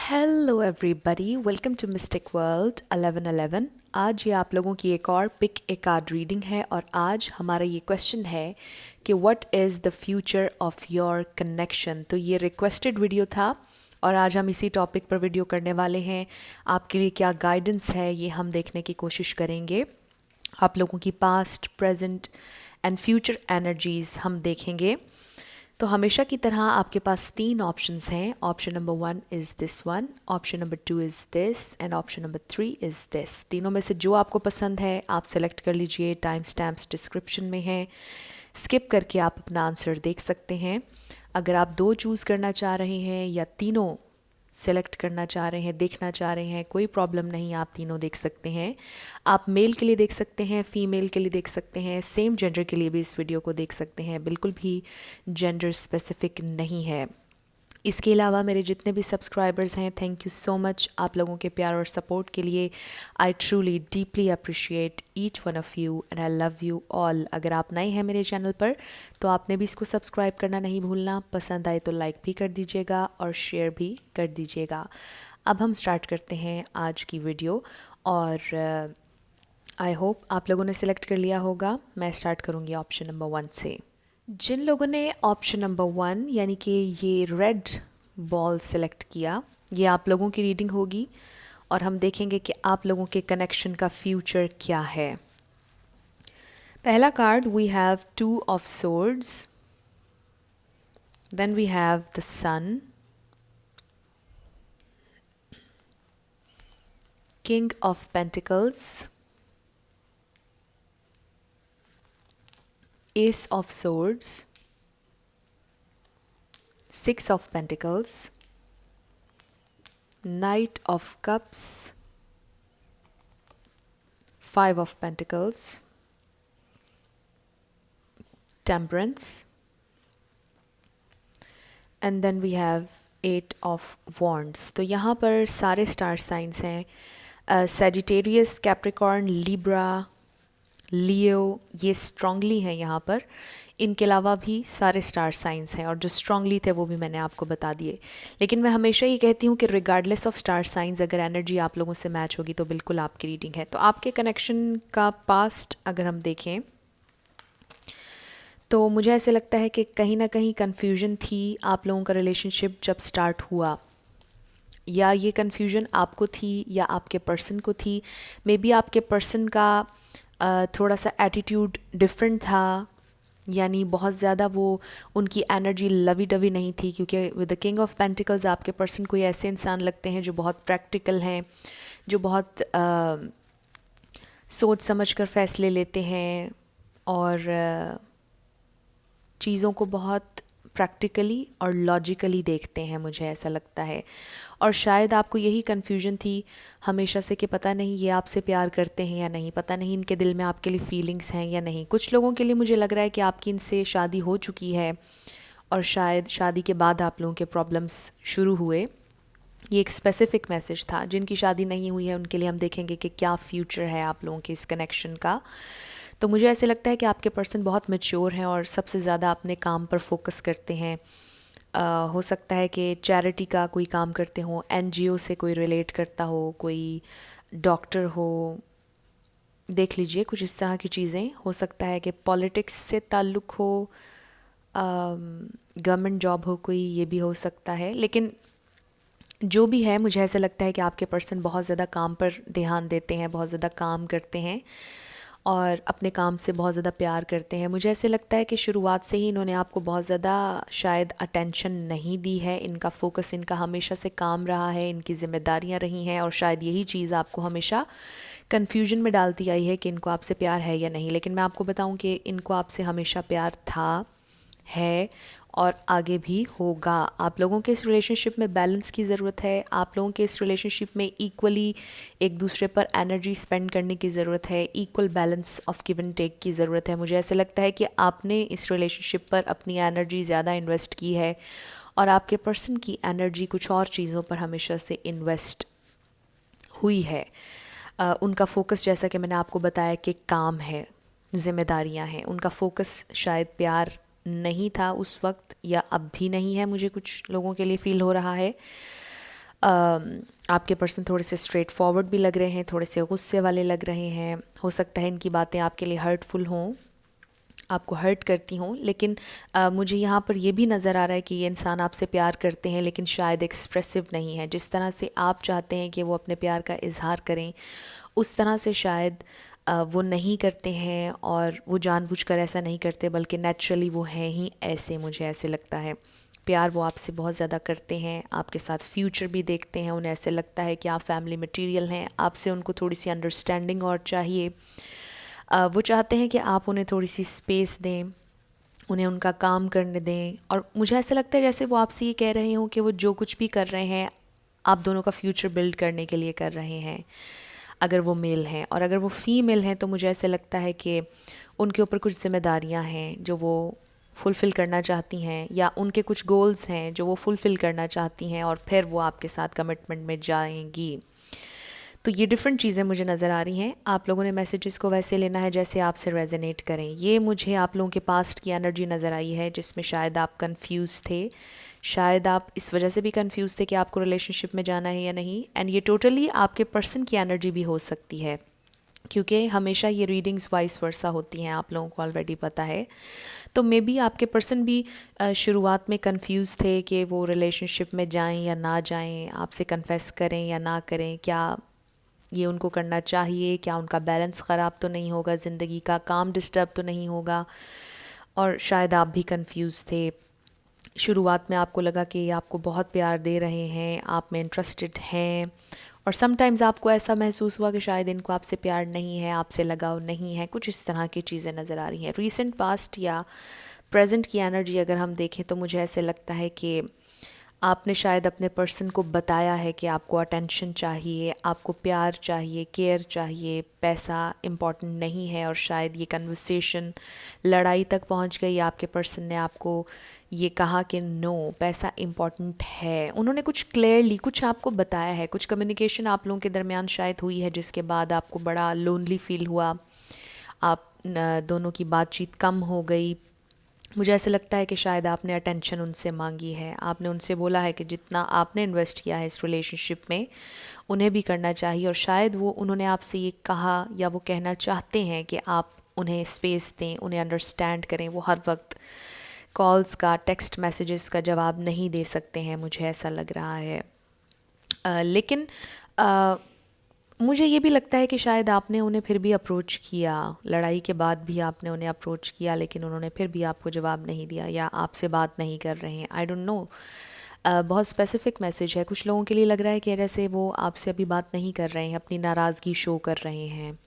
Hello everybody, welcome to mystic world 1111। आज ये आप लोगों की एक और पिक ए कार्ड रीडिंग है और आज हमारा ये क्वेश्चन है कि what is the future of your connection. तो ये रिक्वेस्टेड वीडियो था और आज हम इसी टॉपिक पर वीडियो करने वाले हैं। आपके लिए क्या गाइडेंस है ये हम देखने की कोशिश करेंगे। आप लोगों की past, present and future energies हम देखेंगे। तो हमेशा की तरह आपके पास 3 ऑप्शंस हैं। Option number 1 is this one, option number 2 is this and option number 3 is this. तीनों में से जो आपको पसंद है आप सेलेक्ट कर लीजिए। टाइम स्टैम्प्स डिस्क्रिप्शन में है, स्किप करके आप अपना आंसर देख सकते हैं। अगर आप 2 चूज़ करना चाह रहे हैं या तीनों सेलेक्ट करना चाह रहे हैं, देखना चाह रहे हैं, कोई प्रॉब्लम नहीं, आप तीनों देख सकते हैं। आप मेल के लिए देख सकते हैं, फीमेल के लिए देख सकते हैं, सेम जेंडर के लिए भी इस वीडियो को देख सकते हैं। बिल्कुल भी जेंडर स्पेसिफिक नहीं है। इसके अलावा मेरे जितने भी सब्सक्राइबर्स हैं, थैंक यू सो मच आप लोगों के प्यार और सपोर्ट के लिए। I truly deeply appreciate each one of you and I love you all. अगर आप नए हैं मेरे चैनल पर तो आपने भी इसको सब्सक्राइब करना नहीं भूलना। पसंद आए तो लाइक भी कर दीजिएगा और शेयर भी कर दीजिएगा। अब हम स्टार्ट करते हैं आज की वीडियो और आई होप आप लोगों ने सिलेक्ट कर लिया होगा। मैं स्टार्ट करूँगी ऑप्शन नंबर 1 से। जिन लोगों ने ऑप्शन नंबर 1 यानी कि ये रेड बॉल सेलेक्ट किया, ये आप लोगों की रीडिंग होगी और हम देखेंगे कि आप लोगों के कनेक्शन का फ्यूचर क्या है। पहला card we have 2 of swords, then we have the sun, king of pentacles, Ace of Swords, 6 of Pentacles, Knight of Cups, 5 of Pentacles, Temperance, and then we have 8 of Wands। तो यहाँ पर सारे star signs हैं, Sagittarius, Capricorn, Libra, लियो, ये strongly हैं यहाँ पर। इनके अलावा भी सारे स्टार साइंस हैं और जो स्ट्रांगली थे वो भी मैंने आपको बता दिए। लेकिन मैं हमेशा ये कहती हूँ कि रिगार्डलेस ऑफ स्टार साइंस अगर एनर्जी आप लोगों से मैच होगी तो बिल्कुल आपकी रीडिंग है। तो आपके कनेक्शन का पास्ट अगर हम देखें तो मुझे ऐसे लगता है कि कहीं ना कहीं कन्फ्यूजन थी आप लोगों का रिलेशनशिप जब स्टार्ट हुआ, या ये कन्फ्यूजन आपको थी या आपके पर्सन को थी। मे बी आपके पर्सन का थोड़ा सा एटीट्यूड डिफरेंट था, यानी बहुत ज़्यादा वो उनकी एनर्जी लवी डवी नहीं थी, क्योंकि with the king of pentacles आपके पर्सन कोई ऐसे इंसान लगते हैं जो बहुत प्रैक्टिकल हैं, जो बहुत सोच समझ कर फैसले लेते हैं और चीज़ों को बहुत प्रैक्टिकली और लॉजिकली देखते हैं, मुझे ऐसा लगता है। और शायद आपको यही कन्फ्यूजन थी हमेशा से कि पता नहीं ये आपसे प्यार करते हैं या नहीं, पता नहीं इनके दिल में आपके लिए फीलिंग्स हैं या नहीं। कुछ लोगों के लिए मुझे लग रहा है कि आपकी इनसे शादी हो चुकी है और शायद शादी के बाद आप लोगों के प्रॉब्लम्स शुरू हुए। ये एक स्पेसिफिक मैसेज था। जिनकी शादी नहीं हुई है उनके लिए हम देखेंगे कि क्या फ्यूचर है आप लोगों के इस कनेक्शन का। तो मुझे ऐसे लगता है कि आपके पर्सन बहुत मैच्योर हैं और सबसे ज़्यादा अपने काम पर फोकस करते हैं। हो सकता है कि चैरिटी का कोई काम करते हों, एनजीओ से कोई रिलेट करता हो, कोई डॉक्टर हो, देख लीजिए कुछ इस तरह की चीज़ें। हो सकता है कि पॉलिटिक्स से ताल्लुक़ हो, गवर्नमेंट जॉब हो कोई, ये भी हो सकता है। लेकिन जो भी है मुझे ऐसा लगता है कि आपके पर्सन बहुत ज़्यादा काम पर ध्यान देते हैं, बहुत ज़्यादा काम करते हैं और अपने काम से बहुत ज़्यादा प्यार करते हैं। मुझे ऐसे लगता है कि शुरुआत से ही इन्होंने आपको बहुत ज़्यादा शायद अटेंशन नहीं दी है। इनका फोकस इनका हमेशा से काम रहा है, इनकी ज़िम्मेदारियां रही हैं और शायद यही चीज़ आपको हमेशा कन्फ्यूजन में डालती आई है कि इनको आपसे प्यार है या नहीं। लेकिन मैं आपको बताऊं कि इनको आपसे हमेशा प्यार था, है और आगे भी होगा। आप लोगों के इस रिलेशनशिप में बैलेंस की ज़रूरत है। आप लोगों के इस रिलेशनशिप में इक्वली एक दूसरे पर एनर्जी स्पेंड करने की ज़रूरत है, equal balance of give and take की ज़रूरत है। मुझे ऐसे लगता है कि आपने इस रिलेशनशिप पर अपनी एनर्जी ज़्यादा इन्वेस्ट की है और आपके पर्सन की एनर्जी कुछ और चीज़ों पर हमेशा से इन्वेस्ट हुई है। उनका फोकस, जैसा कि मैंने आपको बताया कि काम है, ज़िम्मेदारियां हैं, उनका फोकस शायद प्यार नहीं था उस वक्त या अब भी नहीं है, मुझे कुछ लोगों के लिए फ़ील हो रहा है। आपके पर्सन थोड़े से स्ट्रेट फॉरवर्ड भी लग रहे हैं, थोड़े से गुस्से वाले लग रहे हैं। हो सकता है इनकी बातें आपके लिए हर्टफुल हों, आपको हर्ट करती हों, लेकिन मुझे यहाँ पर ये भी नज़र आ रहा है कि ये इंसान आपसे प्यार करते हैं लेकिन शायद एक्सप्रेसिव नहीं है। जिस तरह से आप चाहते हैं कि वो अपने प्यार का इजहार करें, उस तरह से शायद वो नहीं करते हैं, और वो जानबूझकर ऐसा नहीं करते बल्कि नेचुरली वो हैं ही ऐसे। मुझे ऐसे लगता है प्यार वो आपसे बहुत ज़्यादा करते हैं, आपके साथ फ्यूचर भी देखते हैं। उन्हें ऐसे लगता है कि आप फैमिली मटेरियल हैं, आपसे उनको थोड़ी सी अंडरस्टैंडिंग और चाहिए। वो चाहते हैं कि आप उन्हें थोड़ी सी स्पेस दें, उन्हें उनका काम करने दें। और मुझे ऐसा लगता है जैसे वो आपसे ये कह रहे हों कि वो जो कुछ भी कर रहे हैं आप दोनों का फ्यूचर बिल्ड करने के लिए कर रहे हैं, अगर वो मेल हैं। और अगर वो फीमेल हैं तो मुझे ऐसे लगता है कि उनके ऊपर कुछ ज़िम्मेदारियां हैं जो वो फुलफ़िल करना चाहती हैं, या उनके कुछ गोल्स हैं जो वो फुलफ़िल करना चाहती हैं, और फिर वो आपके साथ कमिटमेंट में जाएंगी। तो ये डिफरेंट चीज़ें मुझे नज़र आ रही हैं। आप लोगों ने मैसेजेस को वैसे लेना है जैसे आपसे रेजोनेट करें। ये मुझे आप लोगों के पास्ट की एनर्जी नज़र आई है जिसमें शायद आप कंफ्यूज थे, शायद आप इस वजह से भी कंफ्यूज थे कि आपको रिलेशनशिप में जाना है या नहीं। एंड ये टोटली आपके पर्सन की एनर्जी भी हो सकती है, क्योंकि हमेशा ये रीडिंग्स वाइस वर्सा होती हैं, आप लोगों को ऑलरेडी पता है। तो मे बी आपके पर्सन भी शुरुआत में कंफ्यूज थे कि वो रिलेशनशिप में जाएं या ना जाएं, आपसे कन्फेस करें या ना करें, क्या ये उनको करना चाहिए, क्या उनका बैलेंस ख़राब तो नहीं होगा, ज़िंदगी का काम डिस्टर्ब तो नहीं होगा। और शायद आप भी कंफ्यूज थे। शुरुआत में आपको लगा कि ये आपको बहुत प्यार दे रहे हैं, आप में इंटरेस्टेड हैं, और समटाइम्स आपको ऐसा महसूस हुआ कि शायद इनको आपसे प्यार नहीं है, आपसे लगाव नहीं है। कुछ इस तरह की चीज़ें नज़र आ रही हैं। रीसेंट पास्ट या प्रेजेंट की एनर्जी अगर हम देखें तो मुझे ऐसे लगता है कि आपने शायद अपने पर्सन को बताया है कि आपको अटेंशन चाहिए, आपको प्यार चाहिए, केयर चाहिए, पैसा इम्पॉर्टेंट नहीं है। और शायद ये कन्वर्सेशन लड़ाई तक पहुंच गई। आपके पर्सन ने आपको ये कहा कि नो, पैसा इम्पॉर्टेंट है। उन्होंने कुछ क्लियरली कुछ आपको बताया है, कुछ कम्युनिकेशन आप लोगों के दरमियान शायद हुई है जिसके बाद आपको बड़ा लोनली फील हुआ, आप दोनों की बातचीत कम हो गई। मुझे ऐसे लगता है कि शायद आपने अटेंशन उनसे मांगी है, आपने उनसे बोला है कि जितना आपने इन्वेस्ट किया है इस रिलेशनशिप में उन्हें भी करना चाहिए। और शायद वो उन्होंने आपसे ये कहा या वो कहना चाहते हैं कि आप उन्हें स्पेस दें, उन्हें अंडरस्टैंड करें। वो हर वक्त कॉल्स का, टेक्स्ट मैसेजेस का जवाब नहीं दे सकते हैं, मुझे ऐसा लग रहा है। लेकिन मुझे ये भी लगता है कि शायद आपने उन्हें फिर भी अप्रोच किया, लड़ाई के बाद भी आपने उन्हें अप्रोच किया, लेकिन उन्होंने फिर भी आपको जवाब नहीं दिया या आपसे बात नहीं कर रहे हैं। आई डोंट नो, बहुत स्पेसिफिक मैसेज है। कुछ लोगों के लिए लग रहा है कि जैसे वो आपसे अभी बात नहीं कर रहे हैं, अपनी नाराज़गी शो कर रहे हैं।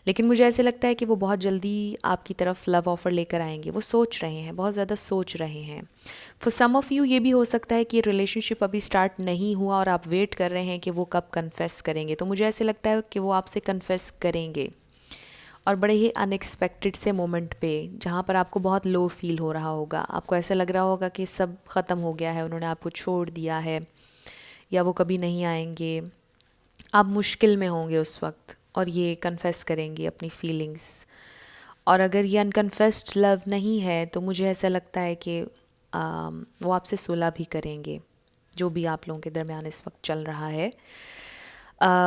लेकिन मुझे ऐसे लगता है कि वो बहुत जल्दी आपकी तरफ लव ऑफ़र लेकर आएंगे। वो सोच रहे हैं, बहुत ज़्यादा सोच रहे हैं। फॉर सम ऑफ़ यू ये भी हो सकता है कि रिलेशनशिप अभी स्टार्ट नहीं हुआ और आप वेट कर रहे हैं कि वो कब कन्फेस करेंगे। तो मुझे ऐसे लगता है कि वो आपसे कन्फेस करेंगे, और बड़े ही अनएक्सपेक्टेड से मोमेंट पे, जहाँ पर आपको बहुत लो फील हो रहा होगा। आपको ऐसा लग रहा होगा कि सब ख़त्म हो गया है, उन्होंने आपको छोड़ दिया है, या वो कभी नहीं आएंगे। आप मुश्किल में होंगे उस वक्त, और ये कन्फेस करेंगे अपनी फीलिंग्स। और अगर ये अनकन्फेस्ड लव नहीं है तो मुझे ऐसा लगता है कि वो आपसे सुलह भी करेंगे, जो भी आप लोगों के दरमियान इस वक्त चल रहा है।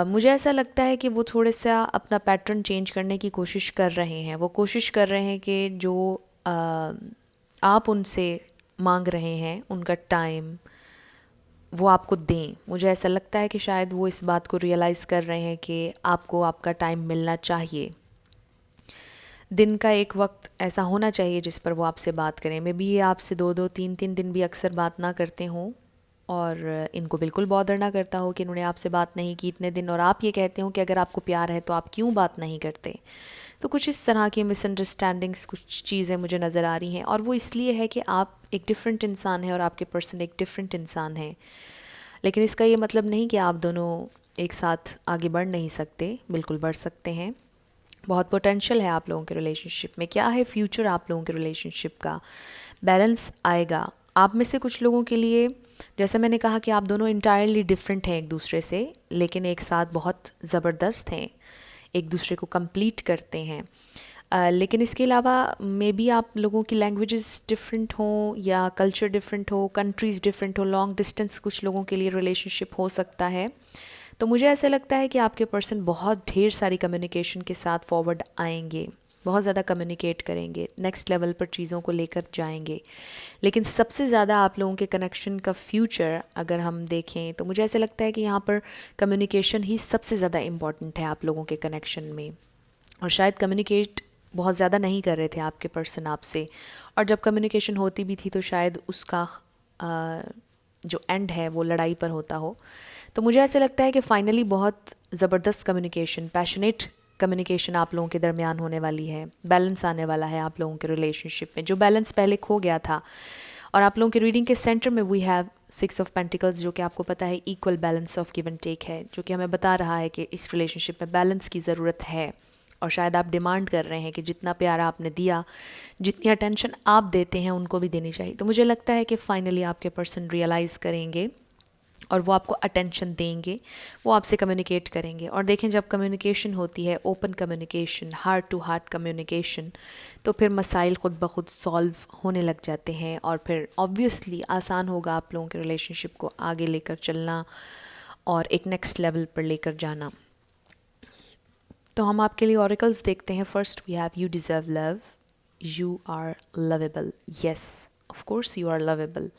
मुझे ऐसा लगता है कि वो थोड़ा सा अपना पैटर्न चेंज करने की कोशिश कर रहे हैं। वो कोशिश कर रहे हैं कि जो आप उनसे मांग रहे हैं, उनका टाइम, वो आपको दें। मुझे ऐसा लगता है कि शायद वो इस बात को रियलाइज़ कर रहे हैं कि आपको आपका टाइम मिलना चाहिए। दिन का एक वक्त ऐसा होना चाहिए जिस पर वो आपसे बात करें। मे बी ये आपसे 2-2, 3-3 दिन भी अक्सर बात ना करते हों, और इनको बिल्कुल बॉदर ना करता हो कि इन्होंने आपसे बात नहीं की इतने दिन, और आप ये कहते हो कि अगर आपको प्यार है तो आप क्यों बात नहीं करते। तो कुछ इस तरह की मिसअंडरस्टैंडिंग्स, कुछ चीज़ें मुझे नज़र आ रही हैं। और वो इसलिए है कि आप एक डिफरेंट इंसान हैं और आपके पर्सन एक डिफरेंट इंसान है। लेकिन इसका ये मतलब नहीं कि आप दोनों एक साथ आगे बढ़ नहीं सकते, बिल्कुल बढ़ सकते हैं। बहुत पोटेंशियल है आप लोगों के रिलेशनशिप में। क्या है फ्यूचर आप लोगों के रिलेशनशिप का? बैलेंस आएगा। आप में से कुछ लोगों के लिए, जैसे मैंने कहा कि आप दोनों इंटायरली डिफरेंट हैं एक दूसरे से, लेकिन एक साथ बहुत ज़बरदस्त हैं, एक दूसरे को कंप्लीट करते हैं। लेकिन इसके अलावा मे बी आप लोगों की लैंग्वेजेस डिफरेंट हों या कल्चर डिफरेंट हो, कंट्रीज़ डिफरेंट हो, लॉन्ग डिस्टेंस कुछ लोगों के लिए रिलेशनशिप हो सकता है। तो मुझे ऐसा लगता है कि आपके पर्सन बहुत ढेर सारी कम्युनिकेशन के साथ फॉरवर्ड आएंगे, बहुत ज़्यादा कम्युनिकेट करेंगे, नेक्स्ट लेवल पर चीज़ों को लेकर जाएंगे। लेकिन सबसे ज़्यादा आप लोगों के कनेक्शन का फ्यूचर अगर हम देखें तो मुझे ऐसा लगता है कि यहाँ पर कम्युनिकेशन ही सबसे ज़्यादा इम्पॉर्टेंट है आप लोगों के कनेक्शन में। और शायद कम्युनिकेट बहुत ज़्यादा नहीं कर रहे थे आपके पर्सन आपसे, और जब कम्युनिकेशन होती भी थी तो शायद उसका जो एंड है वो लड़ाई पर होता हो। तो मुझे ऐसे लगता है कि फाइनली बहुत ज़बरदस्त कम्युनिकेशन, पैशनेट कम्युनिकेशन आप लोगों के दरमियान होने वाली है, बैलेंस आने वाला है आप लोगों के रिलेशनशिप में, जो बैलेंस पहले खो गया था। और आप लोगों के रीडिंग के सेंटर में वी हैव 6 ऑफ पेंटिकल्स, जो कि आपको पता है equal balance of give and take है, जो कि हमें बता रहा है कि इस रिलेशनशिप में बैलेंस की ज़रूरत है। और शायद आप डिमांड कर रहे हैं कि जितना प्यार आपने दिया, जितनी अटेंशन आप देते हैं उनको भी देनी चाहिए। तो मुझे लगता है कि फाइनली आपके पर्सन रियलाइज़ करेंगे और वो आपको अटेंशन देंगे, वो आपसे कम्युनिकेट करेंगे। और देखें, जब कम्युनिकेशन होती है, open communication, heart to heart communication, तो फिर मसाइल ख़ुद ब खुद सॉल्व होने लग जाते हैं और फिर ऑब्वियसली आसान होगा आप लोगों के रिलेशनशिप को आगे लेकर चलना और एक नेक्स्ट लेवल पर लेकर जाना। तो हम आपके लिए ऑरिकल्स देखते हैं। First we have you deserve love, you are lovable, yes of course you are lovable.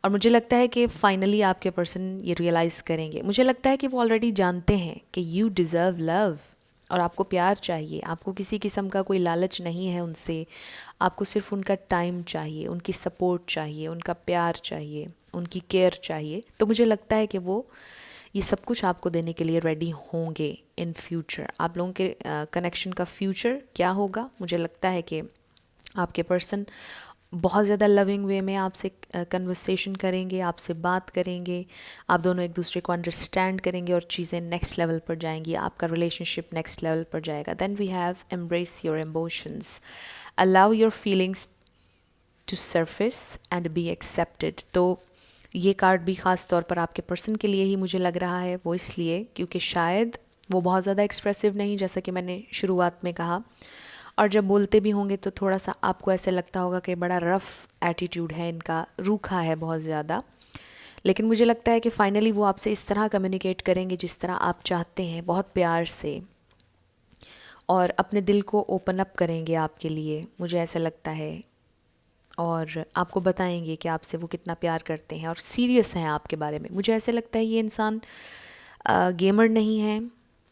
और मुझे लगता है कि फाइनली आपके पर्सन ये रियलाइज़ करेंगे। मुझे लगता है कि वो ऑलरेडी जानते हैं कि यू डिज़र्व लव और आपको प्यार चाहिए, आपको किसी किस्म का कोई लालच नहीं है उनसे, आपको सिर्फ उनका टाइम चाहिए, उनकी सपोर्ट चाहिए, उनका प्यार चाहिए, उनकी केयर चाहिए। तो मुझे लगता है कि वो ये सब कुछ आपको देने के लिए रेडी होंगे इन फ्यूचर। आप लोगों के कनेक्शन का फ्यूचर क्या होगा? मुझे लगता है कि आपके पर्सन बहुत ज़्यादा लविंग वे में आपसे कन्वर्सेशन करेंगे, आपसे बात करेंगे, आप दोनों एक दूसरे को अंडरस्टैंड करेंगे और चीज़ें नेक्स्ट लेवल पर जाएंगी, आपका रिलेशनशिप नेक्स्ट लेवल पर जाएगा। Then we have embrace your emotions, allow your feelings to surface and be accepted. तो ये कार्ड भी ख़ास तौर पर आपके पर्सन के लिए ही मुझे लग रहा है, वो इसलिए क्योंकि शायद वो बहुत ज़्यादा एक्सप्रेसिव नहीं, जैसा कि मैंने शुरुआत में कहा, और जब बोलते भी होंगे तो थोड़ा सा आपको ऐसे लगता होगा कि बड़ा रफ़ एटीट्यूड है इनका, रूखा है बहुत ज़्यादा। लेकिन मुझे लगता है कि फाइनली वो आपसे इस तरह कम्युनिकेट करेंगे जिस तरह आप चाहते हैं, बहुत प्यार से, और अपने दिल को ओपन अप करेंगे आपके लिए, मुझे ऐसा लगता है। और आपको बताएंगे कि आपसे वो कितना प्यार करते हैं और सीरियस हैं आपके बारे में। मुझे ऐसे लगता है ये इंसान गेमर नहीं है,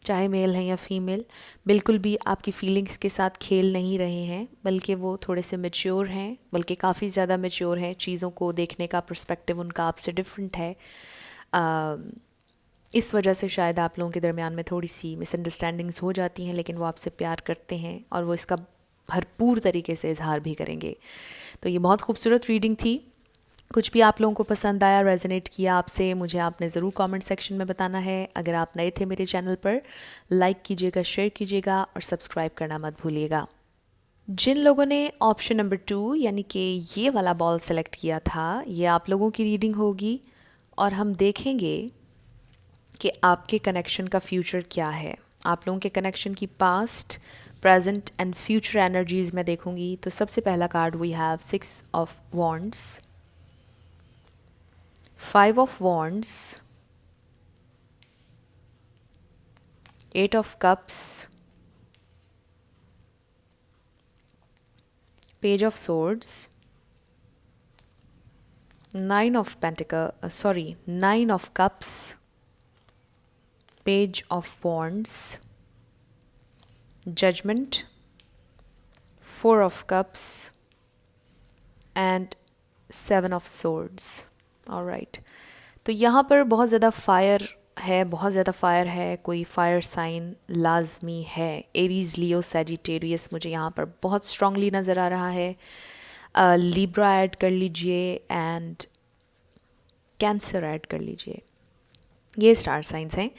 चाहे मेल है या फीमेल, बिल्कुल भी आपकी फीलिंग्स के साथ खेल नहीं रहे हैं, बल्कि वो थोड़े से मैच्योर हैं, बल्कि काफ़ी ज़्यादा मैच्योर हैं। चीज़ों को देखने का पर्सपेक्टिव उनका आपसे डिफरेंट है। इस वजह से शायद आप लोगों के दरमियान में थोड़ी सी मिसअंडरस्टैंडिंग्स हो जाती हैं, लेकिन वो आपसे प्यार करते हैं और वो इसका भरपूर तरीके से इजहार भी करेंगे। तो ये बहुत खूबसूरत रीडिंग थी। कुछ भी आप लोगों को पसंद आया, रेजोनेट किया आपसे, मुझे आपने ज़रूर कमेंट सेक्शन में बताना है। अगर आप नए थे मेरे चैनल पर, लाइक कीजिएगा, शेयर कीजिएगा और सब्सक्राइब करना मत भूलिएगा। जिन लोगों ने ऑप्शन नंबर 2 यानी कि ये वाला बॉल सेलेक्ट किया था, ये आप लोगों की रीडिंग होगी और हम देखेंगे कि आपके कनेक्शन का फ्यूचर क्या है। आप लोगों के कनेक्शन की past, present and future energies मैं देखूंगी। तो सबसे पहला card we have 6 of wands, 5 of wands, 8 of cups, page of swords, 9 of cups, page of wands, judgement, 4 of cups and 7 of swords. Alright, तो यहाँ पर बहुत ज़्यादा फायर है, बहुत ज़्यादा फायर है। कोई फायर साइन लाजमी है, एरीज, लियो, सैजिटेरियस मुझे यहाँ पर बहुत स्ट्रांगली नज़र आ रहा है। लिब्रा ऐड कर लीजिए एंड कैंसर ऐड कर लीजिए, ये स्टार साइंस हैं।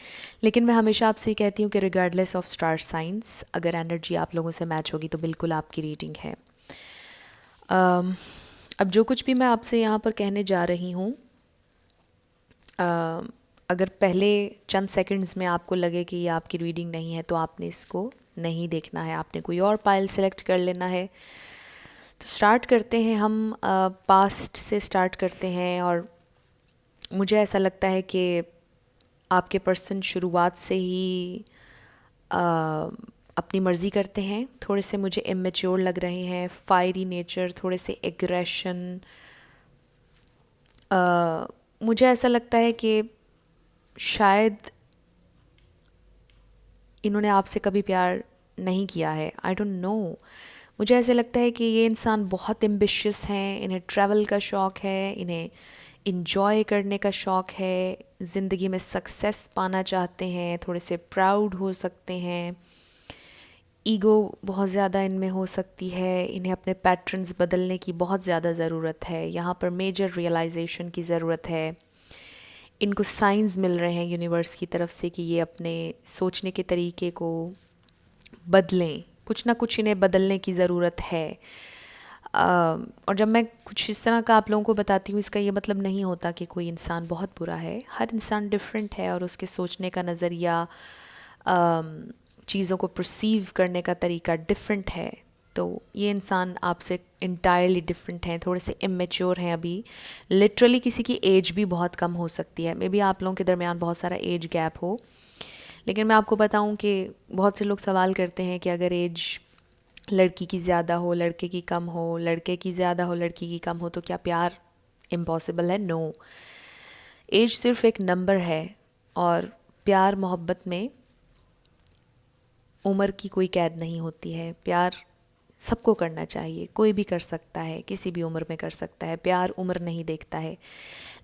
लेकिन मैं हमेशा आपसे कहती हूँ कि रिगार्डलेस ऑफ स्टार साइंस, अगर एनर्जी आप लोगों से मैच होगी तो बिल्कुल आपकी रीडिंग है। अब जो कुछ भी मैं आपसे यहाँ पर कहने जा रही हूँ, अगर पहले चंद सेकंड्स में आपको लगे कि ये आपकी रीडिंग नहीं है तो आपने इसको नहीं देखना है, आपने कोई और पाइल सेलेक्ट कर लेना है। तो स्टार्ट करते हैं हम, पास्ट से स्टार्ट करते हैं। और मुझे ऐसा लगता है कि आपके पर्सन शुरुआत से ही अ, अपनी मर्ज़ी करते हैं। थोड़े से मुझे इमेच्योर लग रहे हैं, फायरी नेचर, थोड़े से एग्रेशन। मुझे ऐसा लगता है कि शायद इन्होंने आपसे कभी प्यार नहीं किया है, आई डोंट नो। मुझे ऐसे लगता है कि ये इंसान बहुत एम्बिशियस हैं, इन्हें ट्रैवल का शौक़ है, इन्हें इंजॉय करने का शौक़ है, ज़िंदगी में सक्सेस पाना चाहते हैं, थोड़े से प्राउड हो सकते हैं, ईगो बहुत ज़्यादा इनमें हो सकती है, इन्हें अपने पैटर्न्स बदलने की बहुत ज़्यादा ज़रूरत है, यहाँ पर मेजर रियलाइजेशन की ज़रूरत है। इनको साइंस मिल रहे हैं यूनिवर्स की तरफ से कि ये अपने सोचने के तरीके को बदलें, कुछ ना कुछ इन्हें बदलने की ज़रूरत है। और जब मैं कुछ इस तरह का आप लोगों को बताती हूँ, इसका ये मतलब नहीं होता कि कोई इंसान बहुत बुरा है। हर इंसान डिफरेंट है और उसके सोचने का नज़रिया, चीज़ों को परसीव करने का तरीका डिफरेंट है। तो ये इंसान आपसे इंटायरली डिफरेंट हैं, थोड़े से इमेच्योर हैं अभी। लिटरली किसी की एज भी बहुत कम हो सकती है, मे बी आप लोगों के दरमियान बहुत सारा एज गैप हो। लेकिन मैं आपको बताऊं कि बहुत से लोग सवाल करते हैं कि अगर एज लड़की की ज़्यादा हो, लड़के की कम हो, लड़के की ज़्यादा हो, लड़की की कम हो, तो क्या प्यार इम्पॉसिबल है? नो, एज सिर्फ एक नंबर है। और प्यार मोहब्बत में उम्र की कोई कैद नहीं होती है। प्यार सबको करना चाहिए, कोई भी कर सकता है, किसी भी उम्र में कर सकता है, प्यार उम्र नहीं देखता है।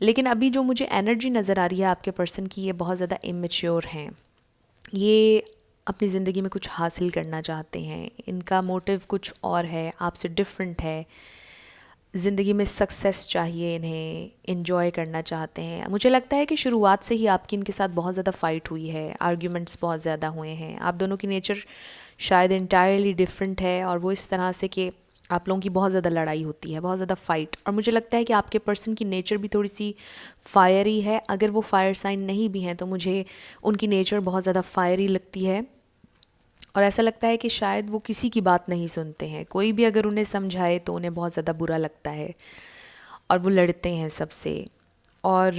लेकिन अभी जो मुझे एनर्जी नज़र आ रही है आपके पर्सन की, ये बहुत ज़्यादा इमेच्योर हैं। ये अपनी ज़िंदगी में कुछ हासिल करना चाहते हैं, इनका मोटिव कुछ और है, आपसे डिफरेंट है। ज़िंदगी में सक्सेस चाहिए इन्हें, इन्जॉय करना चाहते हैं। मुझे लगता है कि शुरुआत से ही आपकी इनके साथ बहुत ज़्यादा फ़ाइट हुई है, आर्ग्यूमेंट्स बहुत ज़्यादा हुए हैं। आप दोनों की नेचर शायद इंटायरली डिफरेंट है और वो इस तरह से कि आप लोगों की बहुत ज़्यादा लड़ाई होती है, बहुत ज़्यादा फ़ाइट। और मुझे लगता है कि आपके पर्सन की नेचर भी थोड़ी सी फायरी है। अगर वो फायर साइन नहीं भी हैं तो मुझे उनकी नेचर बहुत ज़्यादा फायरी लगती है। और ऐसा लगता है कि शायद वो किसी की बात नहीं सुनते हैं, कोई भी अगर उन्हें समझाए तो उन्हें बहुत ज़्यादा बुरा लगता है और वो लड़ते हैं सबसे। और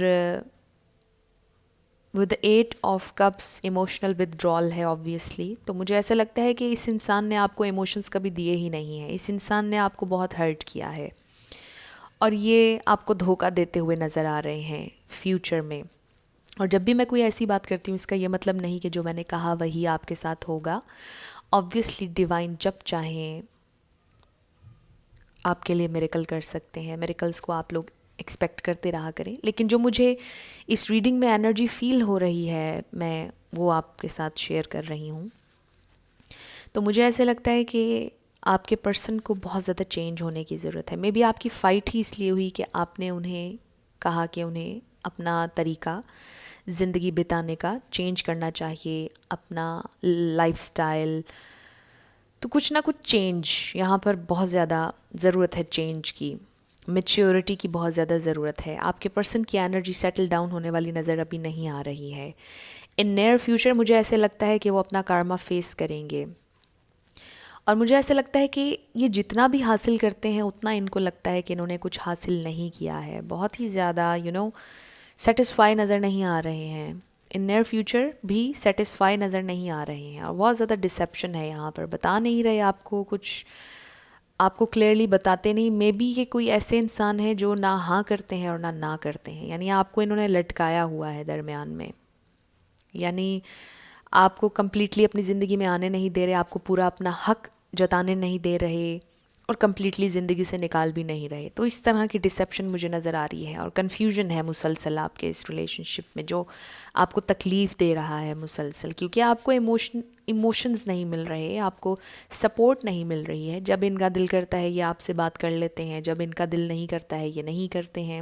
with the 8 of cups emotional withdrawal है ऑब्वियसली। तो मुझे ऐसा लगता है कि इस इंसान ने आपको इमोशंस कभी दिए ही नहीं हैं, इस इंसान ने आपको बहुत हर्ट किया है और ये आपको धोखा देते हुए नज़र आ रहे हैं फ्यूचर में। और जब भी मैं कोई ऐसी बात करती हूँ, इसका ये मतलब नहीं कि जो मैंने कहा वही आपके साथ होगा। ऑब्वियसली डिवाइन जब चाहें आपके लिए मिरेकल कर सकते हैं, मिरेकल्स को आप लोग एक्सपेक्ट करते रहा करें। लेकिन जो मुझे इस रीडिंग में एनर्जी फील हो रही है, मैं वो आपके साथ शेयर कर रही हूँ। तो मुझे ऐसे लगता है कि आपके पर्सन को बहुत ज़्यादा चेंज होने की ज़रूरत है। मे बी आपकी फ़ाइट ही इसलिए हुई कि आपने उन्हें कहा कि उन्हें अपना तरीका ज़िंदगी बिताने का चेंज करना चाहिए, अपना लाइफस्टाइल। तो कुछ ना कुछ चेंज यहाँ पर बहुत ज़्यादा ज़रूरत है, चेंज की, मैच्योरिटी की बहुत ज़्यादा ज़रूरत है। आपके पर्सन की एनर्जी सेटल डाउन होने वाली नज़र अभी नहीं आ रही है। इन नियर फ्यूचर मुझे ऐसे लगता है कि वो अपना कार्मा फेस करेंगे। और मुझे ऐसा लगता है कि ये जितना भी हासिल करते हैं उतना इनको लगता है कि इन्होंने कुछ हासिल नहीं किया है। बहुत ही ज़्यादा सेटिस्फाई नज़र नहीं आ रहे हैं। इन नियर फ्यूचर भी सेटिस्फाई नज़र नहीं आ रहे हैं और बहुत ज़्यादा डिसेप्शन है यहाँ पर। बता नहीं रहे आपको कुछ, आपको क्लियरली बताते नहीं। मे बी ये कोई ऐसे इंसान है जो ना हाँ करते हैं और ना करते हैं, यानी आपको इन्होंने लटकाया हुआ है दरमियान में। यानी आपको कम्प्लीटली अपनी ज़िंदगी में आने नहीं दे रहे, आपको पूरा अपना हक जताने नहीं दे रहे और कम्प्लीटली ज़िंदगी से निकाल भी नहीं रहे। तो इस तरह की डिसेप्शन मुझे नज़र आ रही है और कन्फ्यूजन है मुसलसल आपके इस रिलेशनशिप में, जो आपको तकलीफ़ दे रहा है मुसलसल, क्योंकि आपको इमोशंस नहीं मिल रहे, आपको सपोर्ट नहीं मिल रही है। जब इनका दिल करता है ये आपसे बात कर लेते हैं, जब इनका दिल नहीं करता है ये नहीं करते हैं।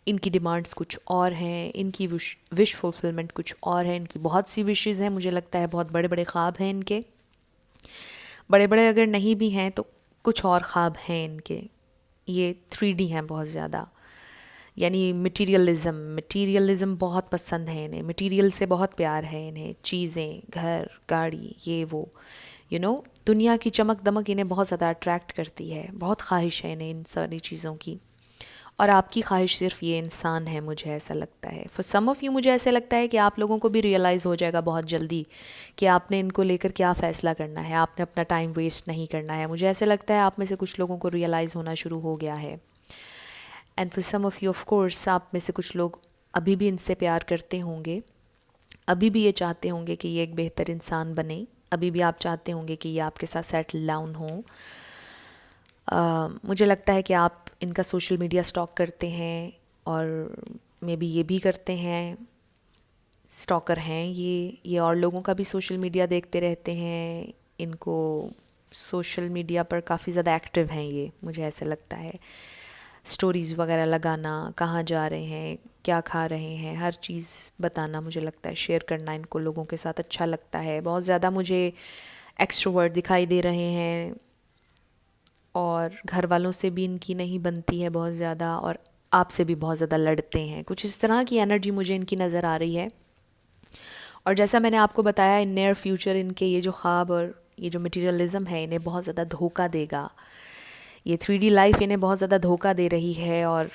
इनकी डिमांड्स कुछ और हैं, इनकी विश फुलफिलमेंट कुछ और है। इनकी बहुत सी विशेज़ हैं, मुझे लगता है बहुत बड़े बड़े ख्वाब हैं इनके। बड़े बड़े अगर नहीं भी हैं तो कुछ और ख्वाब हैं इनके। ये 3D हैं बहुत ज़्यादा, यानी मटीरियलिज़म बहुत पसंद है इन्हें, मटीरियल से बहुत प्यार है इन्हें, चीज़ें, घर, गाड़ी, ये वो। दुनिया की चमक दमक इन्हें बहुत ज़्यादा अट्रैक्ट करती है, बहुत ख्वाहिश है इन्हें इन सारी चीज़ों की। और आपकी ख्वाहिश सिर्फ ये इंसान है, मुझे ऐसा लगता है। फॉर सम ऑफ़ यू मुझे ऐसा लगता है कि आप लोगों को भी रियलाइज़ हो जाएगा बहुत जल्दी कि आपने इनको लेकर क्या फ़ैसला करना है, आपने अपना टाइम वेस्ट नहीं करना है। मुझे ऐसा लगता है आप में से कुछ लोगों को रियलाइज़ होना शुरू हो गया है। And for some of you of course आप में से कुछ लोग अभी भी इनसे प्यार करते होंगे, अभी भी ये चाहते होंगे कि ये एक बेहतर इंसान बने, अभी भी आप चाहते होंगे कि ये आपके साथ सेटल डाउन हो। मुझे लगता है कि आप इनका सोशल मीडिया स्टॉक करते हैं और मे बी ये भी करते हैं, स्टॉकर हैं ये और लोगों का भी सोशल मीडिया देखते रहते हैं। इनको सोशल मीडिया पर काफ़ी ज़्यादा एक्टिव हैं ये, मुझे ऐसा लगता है। स्टोरीज़ वगैरह लगाना, कहाँ जा रहे हैं, क्या खा रहे हैं, हर चीज़ बताना, मुझे लगता है शेयर करना इनको लोगों के साथ अच्छा लगता है। बहुत ज़्यादा मुझे एक्सट्रोवर्ट दिखाई दे रहे हैं और घर वालों से भी इनकी नहीं बनती है बहुत ज़्यादा, और आपसे भी बहुत ज़्यादा लड़ते हैं। कुछ इस तरह की एनर्जी मुझे इनकी नज़र आ रही है। और जैसा मैंने आपको बताया, इन नियर फ्यूचर इनके ये जो ख्वाब और ये जो मटेरियलिज़म है इन्हें बहुत ज़्यादा धोखा देगा। ये 3D लाइफ इन्हें बहुत ज़्यादा धोखा दे रही है और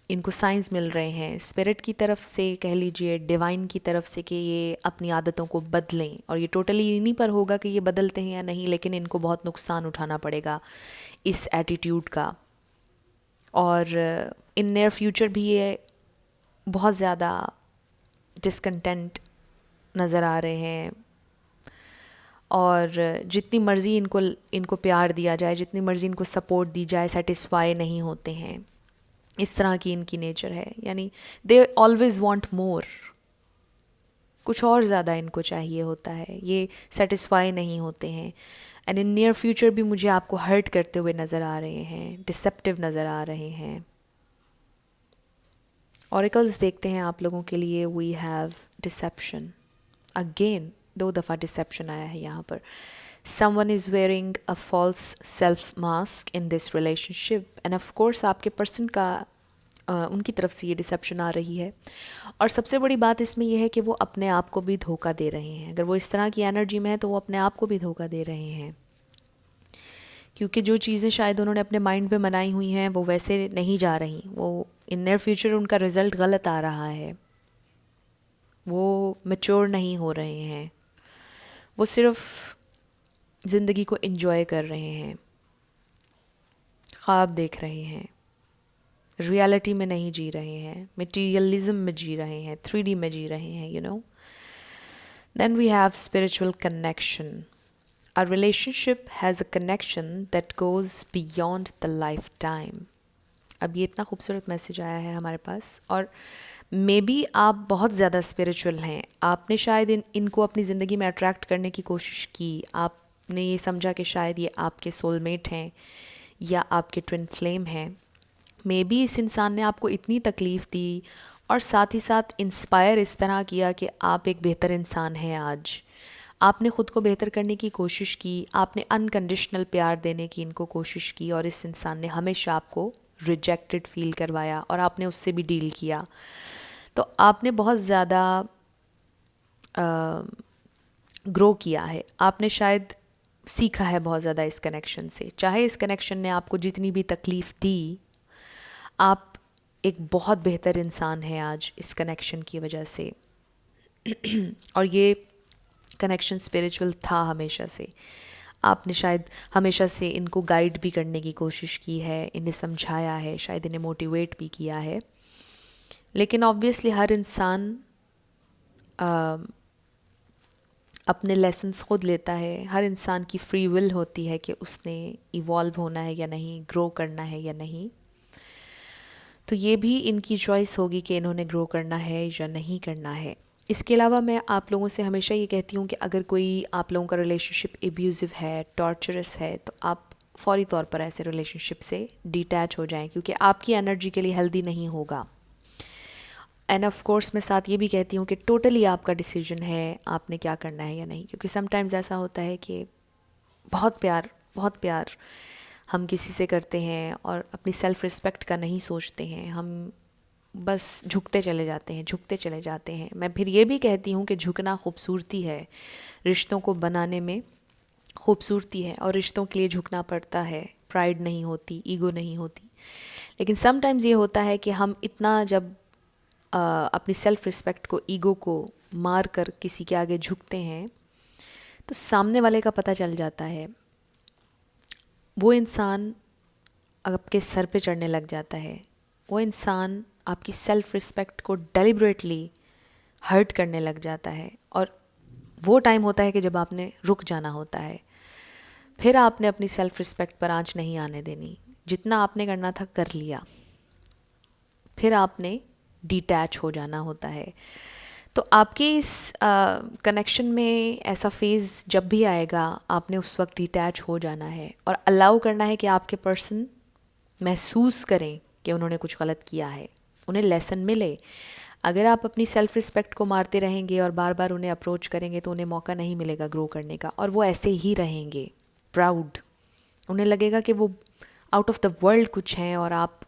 इनको साइंस मिल रहे हैं स्पिरिट की तरफ से, कह लीजिए डिवाइन की तरफ से, कि ये अपनी आदतों को बदलें। और ये टोटली इन्हीं पर होगा कि ये बदलते हैं या नहीं, लेकिन इनको बहुत नुकसान उठाना पड़ेगा इस एटीट्यूड का। और इन नियर फ्यूचर भी ये बहुत ज़्यादा डिसकंटेंट नज़र आ रहे हैं। और जितनी मर्ज़ी इनको प्यार दिया जाए, जितनी मर्ज़ी इनको सपोर्ट दी जाए, सेटिस्फाई नहीं होते हैं। इस तरह की इनकी नेचर है, यानी दे ऑलवेज़ वांट मोर, कुछ और ज़्यादा इनको चाहिए होता है, ये सेटिस्फाई नहीं होते हैं। एंड इन नियर फ्यूचर भी मुझे आपको हर्ट करते हुए नज़र आ रहे हैं, डिसेप्टिव नज़र आ रहे हैं। ऑरिकल्स देखते हैं आप लोगों के लिए। वी हैव डिसेप्शन अगेन, 2 दफ़ा डिसेप्शन आया है यहाँ पर। Someone is wearing a false self mask in this relationship, and of course आपके पर्सन का उनकी तरफ से ये डिसेप्शन आ रही है। और सबसे बड़ी बात इसमें यह है कि वो अपने आप को भी धोखा दे रहे हैं। अगर वो इस तरह की एनर्जी में है तो वो अपने आप को भी धोखा दे रहे हैं, क्योंकि जो चीज़ें शायद उन्होंने अपने माइंड में बनाई हुई हैं वो वैसे नहीं जा रही। वो इन नियर फ्यूचर उनका रिज़ल्ट गलत आ रहा है, वो मैच्योर नहीं हो रहे हैं, वो सिर्फ ज़िंदगी को एंजॉय कर रहे हैं, ख्वाब देख रहे हैं, रियलिटी में नहीं जी रहे हैं, मटेरियलिज्म में जी रहे हैं, 3D में जी रहे हैं, Then we have spiritual connection. Our relationship has a connection that goes beyond the lifetime. अब ये इतना खूबसूरत मैसेज आया है हमारे पास, और मे बी आप बहुत ज़्यादा स्पिरिचुअल हैं। आपने शायद इनको अपनी ज़िंदगी में अट्रैक्ट करने की कोशिश की। आपने ये समझा कि शायद ये आपके सोलमेट हैं या आपके ट्विन फ्लेम हैं। मे बी इस इंसान ने आपको इतनी तकलीफ़ दी और साथ ही साथ इंस्पायर इस तरह किया कि आप एक बेहतर इंसान हैं आज। आपने ख़ुद को बेहतर करने की कोशिश की, आपने अनकंडीशनल प्यार देने की इनको कोशिश की, और इस इंसान ने हमेशा आपको रिजेक्टेड फील करवाया और आपने उससे भी डील किया। तो आपने बहुत ज़्यादा ग्रो किया है, आपने शायद सीखा है बहुत ज़्यादा इस कनेक्शन से। चाहे इस कनेक्शन ने आपको जितनी भी तकलीफ़ दी, आप एक बहुत बेहतर इंसान हैं आज इस कनेक्शन की वजह से। और ये कनेक्शन स्पिरिचुअल था हमेशा से। आपने शायद हमेशा से इनको गाइड भी करने की कोशिश की है, इन्हें समझाया है, शायद इन्हें मोटिवेट भी किया है। लेकिन ऑब्वियसली हर इंसान अपने लेसन्स खुद लेता है। हर इंसान की फ्री विल होती है कि उसने इवॉल्व होना है या नहीं, ग्रो करना है या नहीं। तो ये भी इनकी चॉइस होगी कि इन्होंने ग्रो करना है या नहीं करना है। इसके अलावा मैं आप लोगों से हमेशा ये कहती हूँ कि अगर कोई आप लोगों का रिलेशनशिप एब्यूज़िव है, टॉर्चरस है, तो आप फ़ौरी तौर पर ऐसे रिलेशनशिप से डिटैच हो जाएं, क्योंकि आपकी एनर्जी के लिए हेल्दी नहीं होगा। एंड ऑफ कोर्स मैं साथ ये भी कहती हूँ कि टोटली आपका डिसीजन है आपने क्या करना है या नहीं, क्योंकि समटाइम्स ऐसा होता है कि बहुत प्यार हम किसी से करते हैं और अपनी सेल्फ़ रिस्पेक्ट का नहीं सोचते हैं, हम बस झुकते चले जाते हैं। मैं फिर ये भी कहती हूँ कि झुकना खूबसूरती है रिश्तों को बनाने में खूबसूरती है और रिश्तों के लिए झुकना पड़ता है, प्राइड नहीं होती, ईगो नहीं होती। लेकिन समटाइम्स ये होता है कि हम इतना जब अपनी सेल्फ रिस्पेक्ट को, ईगो को मार कर किसी के आगे झुकते हैं तो सामने वाले का पता चल जाता है। वो इंसान आपके सर पे चढ़ने लग जाता है, वो इंसान आपकी सेल्फ रिस्पेक्ट को डेलिबरेटली हर्ट करने लग जाता है। और वो टाइम होता है कि जब आपने रुक जाना होता है। फिर आपने अपनी सेल्फ रिस्पेक्ट पर आंच नहीं आने देनी, जितना आपने करना था कर लिया। फिर आपने डिटैच हो जाना होता है। तो आपके इस कनेक्शन में ऐसा फेज़ जब भी आएगा, आपने उस वक्त डिटैच हो जाना है और अलाउ करना है कि आपके पर्सन महसूस करें कि उन्होंने कुछ गलत किया है, उन्हें लेसन मिले। अगर आप अपनी सेल्फ रिस्पेक्ट को मारते रहेंगे और बार बार उन्हें अप्रोच करेंगे तो उन्हें मौका नहीं मिलेगा ग्रो करने का, और वो ऐसे ही रहेंगे प्राउड। उन्हें लगेगा कि वो आउट ऑफ द वर्ल्ड कुछ हैं और आप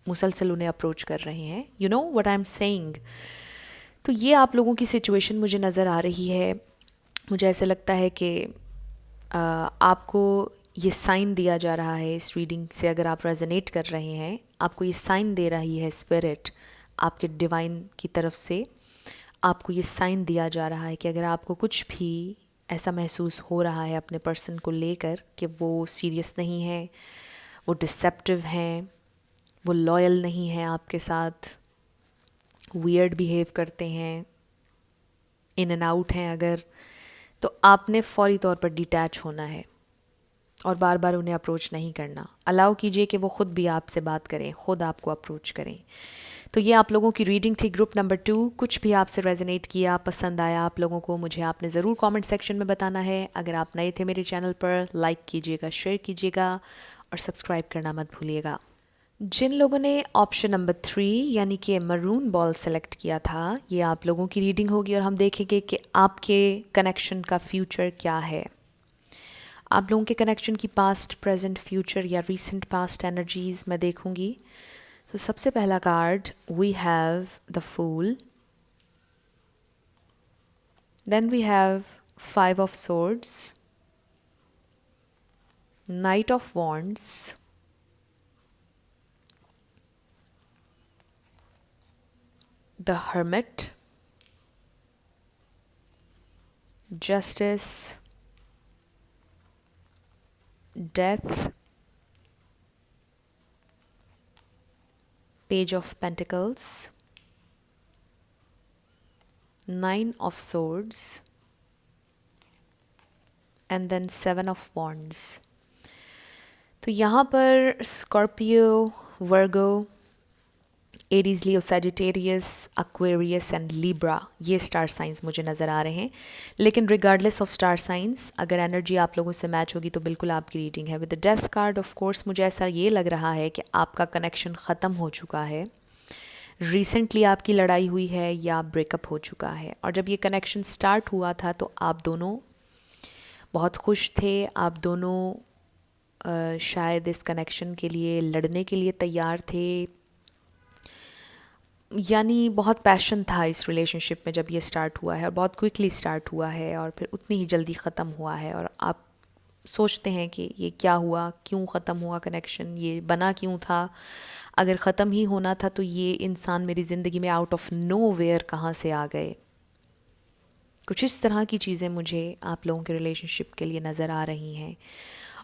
मुसलसल उन्हें अप्रोच कर रहे हैं। You know what I am saying. तो ये आप लोगों की सिचुएशन मुझे नज़र आ रही है। मुझे ऐसे लगता है कि आपको ये साइन दिया जा रहा है इस रीडिंग से, अगर आप रेजोनेट कर रहे हैं, आपको ये साइन दे रही है स्पिरिट आपके डिवाइन की तरफ से। आपको ये साइन दिया जा रहा है कि अगर आपको कुछ भी ऐसा महसूस हो रहा है अपने पर्सन को लेकर कि वो सीरियस नहीं है, वो डिसेप्टिव हैं, वो लॉयल नहीं है आपके साथ, वियर्ड बिहेव करते हैं, इन एंड आउट हैं अगर, तो आपने फौरी तौर पर डिटैच होना है और बार बार उन्हें अप्रोच नहीं करना। अलाउ कीजिए कि वो ख़ुद भी आपसे बात करें, ख़ुद आपको अप्रोच करें। तो ये आप लोगों की रीडिंग थी ग्रुप नंबर 2। कुछ भी आपसे रेजोनेट किया, पसंद आया आप लोगों को, मुझे आपने ज़रूर कमेंट सेक्शन में बताना है। अगर आप नए थे मेरे चैनल पर, लाइक कीजिएगा, शेयर कीजिएगा और सब्सक्राइब करना मत भूलिएगा। जिन लोगों ने ऑप्शन नंबर 3 यानी कि मरून बॉल सेलेक्ट किया था, ये आप लोगों की रीडिंग होगी और हम देखेंगे कि आपके कनेक्शन का फ्यूचर क्या है। आप लोगों के कनेक्शन की पास्ट, प्रेजेंट, फ्यूचर या रीसेंट पास्ट एनर्जीज मैं देखूंगी। तो सबसे पहला card, we have the fool, then we have 5 of swords, knight of wands, the hermit, justice, death, page of pentacles, 9 of swords, and then 7 of wands। तो यहाँ पर Scorpio, Virgo, Aries, Leo, Sagittarius, Aquarius and Libra, ये star signs मुझे नज़र आ रहे हैं। लेकिन regardless of star signs, अगर एनर्जी आप लोगों से मैच होगी तो बिल्कुल आपकी रीडिंग है। With the death card of course मुझे ऐसा ये लग रहा है कि आपका कनेक्शन ख़त्म हो चुका है, रिसेंटली आपकी लड़ाई हुई है या ब्रेकअप हो चुका है। और जब ये कनेक्शन स्टार्ट हुआ था तो आप दोनों बहुत खुश थे, आप दोनों शायद इस कनेक्शन के लिए लड़ने के लिए तैयार थे, यानी बहुत पैशन था इस रिलेशनशिप में जब ये स्टार्ट हुआ है, और बहुत क्विकली स्टार्ट हुआ है और फिर उतनी ही जल्दी ख़त्म हुआ है। और आप सोचते हैं कि ये क्या हुआ, क्यों ख़त्म हुआ कनेक्शन, ये बना क्यों था, अगर ख़त्म ही होना था तो ये इंसान मेरी ज़िंदगी में आउट ऑफ नो वेयर कहाँ से आ गए। कुछ इस तरह की चीज़ें मुझे आप लोगों के रिलेशनशिप के लिए नज़र आ रही हैं।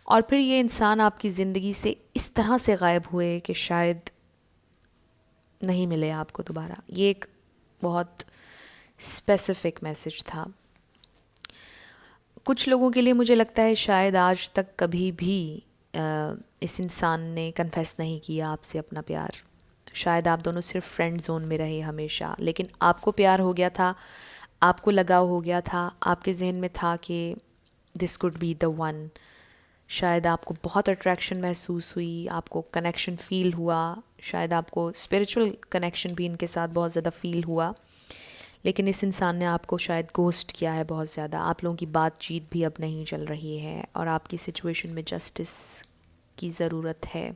और फिर ये इंसान आपकी ज़िंदगी से इस तरह से गायब हुए कि शायद नहीं मिले आपको दोबारा। ये एक बहुत स्पेसिफिक मैसेज था। कुछ लोगों के लिए मुझे लगता है शायद आज तक कभी भी इस इंसान ने कन्फेस नहीं किया आपसे अपना प्यार। शायद आप दोनों सिर्फ फ्रेंड जोन में रहे हमेशा, लेकिन आपको प्यार हो गया था, आपको लगाव हो गया था, आपके जहन में था कि this could be the one. शायद आपको बहुत अट्रैक्शन महसूस हुई, आपको कनेक्शन फ़ील हुआ, शायद आपको स्पिरिचुअल कनेक्शन भी इनके साथ बहुत ज़्यादा फ़ील हुआ, लेकिन इस इंसान ने आपको शायद घोस्ट किया है बहुत ज़्यादा। आप लोगों की बातचीत भी अब नहीं चल रही है और आपकी सिचुएशन में जस्टिस की ज़रूरत है।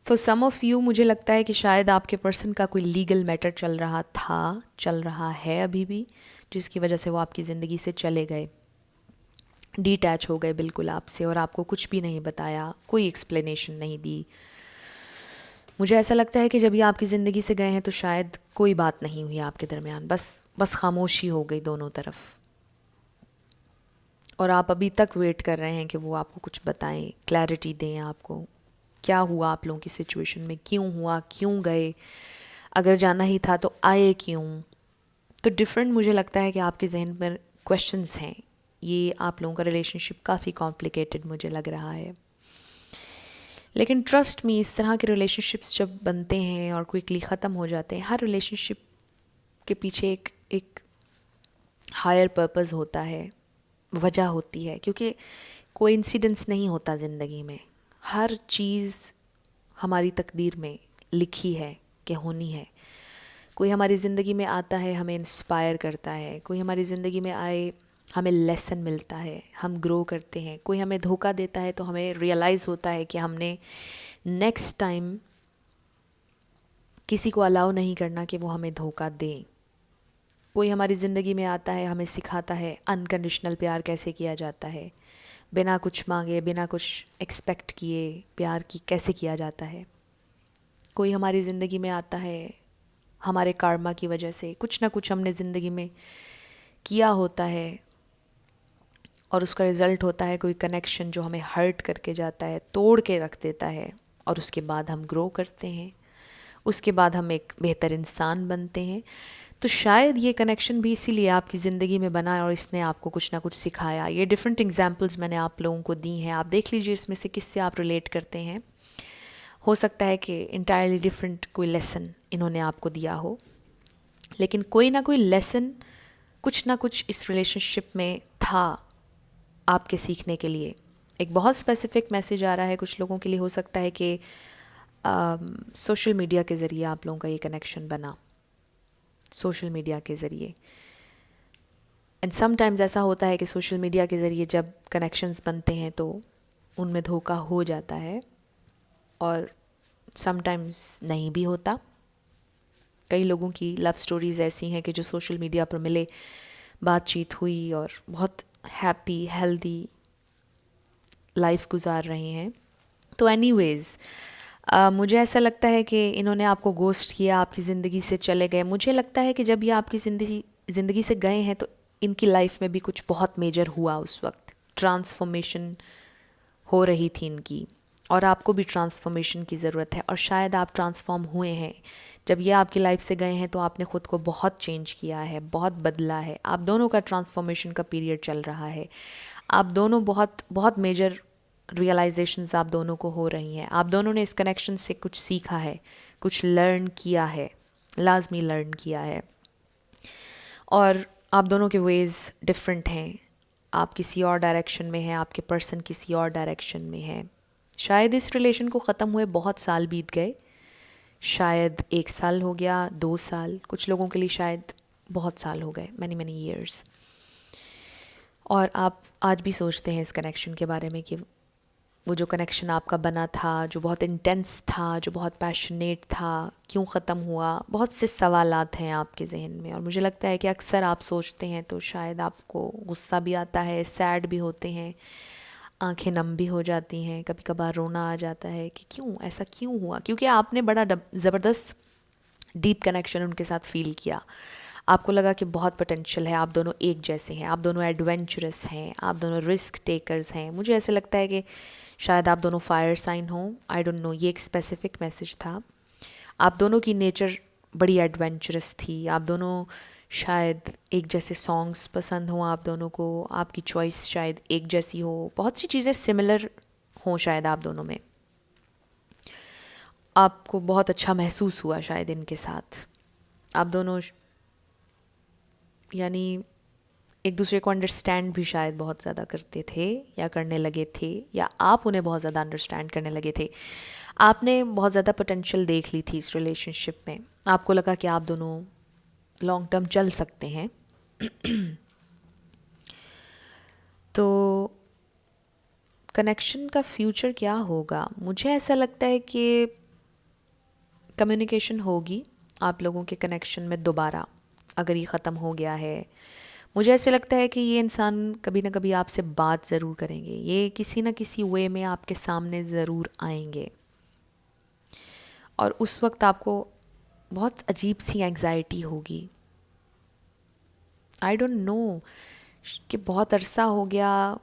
फॉर सम ऑफ़ यू मुझे लगता है कि शायद आपके पर्सन का कोई लीगल मैटर चल रहा था, चल रहा है अभी भी, जिसकी वजह से वो आपकी ज़िंदगी से चले गए। डिटैच हो गए बिल्कुल आपसे और आपको कुछ भी नहीं बताया, कोई एक्सप्लेनेशन नहीं दी। मुझे ऐसा लगता है कि जब ये आपकी ज़िंदगी से गए हैं तो शायद कोई बात नहीं हुई आपके दरमियान, बस खामोशी हो गई दोनों तरफ। और आप अभी तक वेट कर रहे हैं कि वो आपको कुछ बताएं, क्लैरिटी दें आपको, क्या हुआ आप लोगों की सिचुएशन में, क्यों हुआ, क्यों गए, अगर जाना ही था तो आए क्यों। तो डिफरेंट मुझे लगता है कि आपके जहन में क्वेश्चंस हैं। ये आप लोगों का रिलेशनशिप काफ़ी कॉम्प्लिकेटेड मुझे लग रहा है। लेकिन ट्रस्ट मी, इस तरह के रिलेशनशिप्स जब बनते हैं और क्विकली ख़त्म हो जाते हैं, हर रिलेशनशिप के पीछे एक हायर पर्पस होता है, वजह होती है, क्योंकि कोई इंसिडेंस नहीं होता ज़िंदगी में। हर चीज़ हमारी तकदीर में लिखी है कि होनी है। कोई हमारी ज़िंदगी में आता है, हमें इंस्पायर करता है, कोई हमारी ज़िंदगी में आए, हमें लेसन मिलता है, हम ग्रो करते हैं। कोई हमें धोखा देता है तो हमें रियलाइज़ होता है कि हमने नेक्स्ट टाइम किसी को अलाउ नहीं करना कि वो हमें धोखा दें। कोई हमारी ज़िंदगी में आता है, हमें सिखाता है अनकंडीशनल प्यार कैसे किया जाता है, बिना कुछ मांगे, बिना कुछ एक्सपेक्ट किए प्यार की कैसे किया जाता है। कोई हमारी ज़िंदगी में आता है, हमारे कार्मा की वजह से कुछ ना कुछ हमने ज़िंदगी में किया होता है और उसका रिज़ल्ट होता है कोई कनेक्शन जो हमें हर्ट करके जाता है, तोड़ के रख देता है, और उसके बाद हम ग्रो करते हैं, उसके बाद हम एक बेहतर इंसान बनते हैं। तो शायद ये कनेक्शन भी इसीलिए आपकी ज़िंदगी में बना और इसने आपको कुछ ना कुछ सिखाया। ये डिफरेंट एग्जांपल्स मैंने आप लोगों को दी हैं, आप देख लीजिए इसमें से किससे आप रिलेट करते हैं। हो सकता है कि इंटायरली डिफरेंट कोई लेसन इन्होंने आपको दिया हो, लेकिन कोई ना कोई लेसन कुछ ना कुछ इस रिलेशनशिप में था आपके सीखने के लिए। एक बहुत स्पेसिफिक मैसेज आ रहा है कुछ लोगों के लिए, हो सकता है कि सोशल मीडिया के ज़रिए आप लोगों का ये कनेक्शन बना, सोशल मीडिया के ज़रिए। एंड समटाइम्स ऐसा होता है कि सोशल मीडिया के ज़रिए जब कनेक्शंस बनते हैं तो उनमें धोखा हो जाता है और समटाइम्स नहीं भी होता। कई लोगों की लव स्टोरीज़ ऐसी हैं कि जो सोशल मीडिया पर मिले, बातचीत हुई और बहुत हैप्पी हेल्दी लाइफ गुजार रहे हैं। तो एनीवेज़ मुझे ऐसा लगता है कि इन्होंने आपको गोस्ट किया, आपकी ज़िंदगी से चले गए। मुझे लगता है कि जब ये आपकी ज़िंदगी से गए हैं तो इनकी लाइफ में भी कुछ बहुत मेजर हुआ उस वक्त, ट्रांसफॉर्मेशन हो रही थी इनकी, और आपको भी ट्रांसफॉर्मेशन की ज़रूरत है और शायद आप ट्रांसफॉर्म हुए हैं। जब ये आपकी लाइफ से गए हैं तो आपने ख़ुद को बहुत चेंज किया है, बहुत बदला है। आप दोनों का ट्रांसफॉर्मेशन का पीरियड चल रहा है। आप दोनों बहुत बहुत मेजर रियलाइजेशंस आप दोनों को हो रही हैं। आप दोनों ने इस कनेक्शन से कुछ सीखा है, कुछ लर्न किया है, लाजमी लर्न किया है। और आप दोनों के वेज़ डिफरेंट हैं। आप किसी और डायरेक्शन में हैं, आपके पर्सन किसी और डायरेक्शन में है। शायद इस रिलेशन को ख़त्म हुए बहुत साल बीत गए, शायद 1 साल हो गया, 2 साल, कुछ लोगों के लिए शायद बहुत साल हो गए, मैनी मैनी ईयर्स। और आप आज भी सोचते हैं इस कनेक्शन के बारे में कि वो जो कनेक्शन आपका बना था, जो बहुत इंटेंस था, जो बहुत पैशनेट था, क्यों ख़त्म हुआ। बहुत से सवालात हैं आपके जहन में और मुझे लगता है कि अक्सर आप सोचते हैं तो शायद आपको गुस्सा भी आता है, सैड भी होते हैं, आंखें नम भी हो जाती हैं, कभी कभार रोना आ जाता है कि क्यों ऐसा क्यों हुआ, क्योंकि आपने बड़ा ज़बरदस्त डीप कनेक्शन उनके साथ फील किया। आपको लगा कि बहुत पोटेंशियल है, आप दोनों एक जैसे हैं, आप दोनों एडवेंचरस हैं, आप दोनों रिस्क टेकर्स हैं। मुझे ऐसे लगता है कि शायद आप दोनों फायर साइन हो, आई डोंट नो, ये एक स्पेसिफिक मैसेज था। आप दोनों की नेचर बड़ी एडवेंचरस थी, आप दोनों शायद एक जैसे सॉन्ग्स पसंद हों आप दोनों को, आपकी चॉइस शायद एक जैसी हो, बहुत सी चीज़ें सिमिलर हों शायद आप दोनों में। आपको बहुत अच्छा महसूस हुआ शायद इनके साथ। आप दोनों यानी एक दूसरे को अंडरस्टैंड भी शायद बहुत ज़्यादा करते थे या करने लगे थे, या आप उन्हें बहुत ज़्यादा अंडरस्टैंड करने लगे थे। आपने बहुत ज़्यादा पोटेंशियल देख ली थी इस रिलेशनशिप में। आपको लगा कि आप दोनों लॉन्ग टर्म चल सकते हैं। तो कनेक्शन का फ्यूचर क्या होगा? मुझे ऐसा लगता है कि कम्युनिकेशन होगी आप लोगों के कनेक्शन में दोबारा, अगर ये ख़त्म हो गया है। मुझे ऐसे लगता है कि ये इंसान कभी ना कभी आपसे बात ज़रूर करेंगे, ये किसी ना किसी वे में आपके सामने ज़रूर आएंगे, और उस वक्त आपको बहुत अजीब सी एंग्जाइटी होगी। आई डोंट नो कि बहुत अरसा हो गया